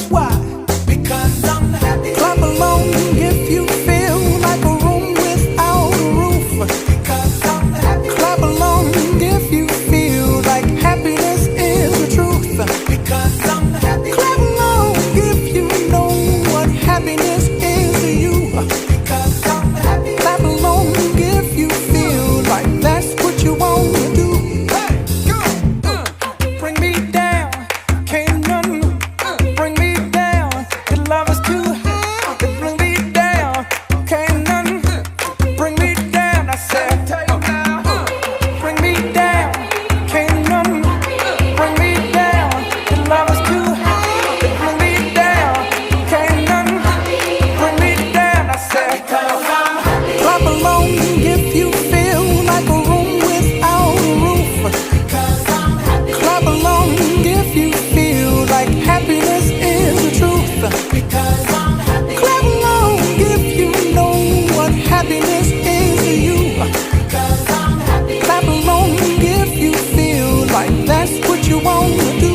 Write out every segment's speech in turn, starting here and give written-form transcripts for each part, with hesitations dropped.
Why? Because I'm happy. Clap along if you feel like a room without a roof. Because I'm happy. Clap along if you feel like happiness is the truth. Because I'm happy. Clap along if you know what happiness is to you. Because I'm happy. Clap along if you feel like that's what you want to do. Hey, go! Bring me down, can't none bring me down. Your love is too high to bring me down. Can't none bring me down. I said, bring me down, can't none bring me down. Your love is too high to bring me down. Can't none bring me down. I said, clap along if you feel like a room without a roof. Clap along if you feel like happiness is the truth. Because I'm happy. Clap along if you know what happiness is to you. Because I'm happy. Clap along if you feel like that's what you want to do.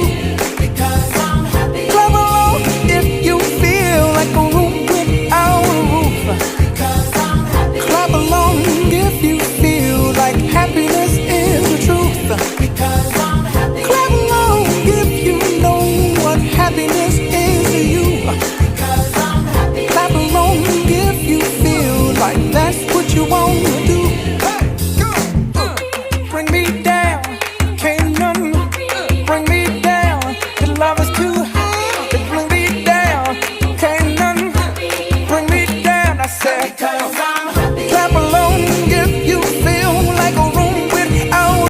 Because I'm happy. Clap along if you feel like a room without a roof. Because I'm happy. Clap along if you feel like happiness is the truth. Because I'm happy. Clap along if you know what happiness is to you. Because I'm happy. Clap along if you feel like that's what you want to do. Hey, go! Bring me down, can't none bring me down. Your love is too high to bring me down. Can't none bring me down. I said, because I'm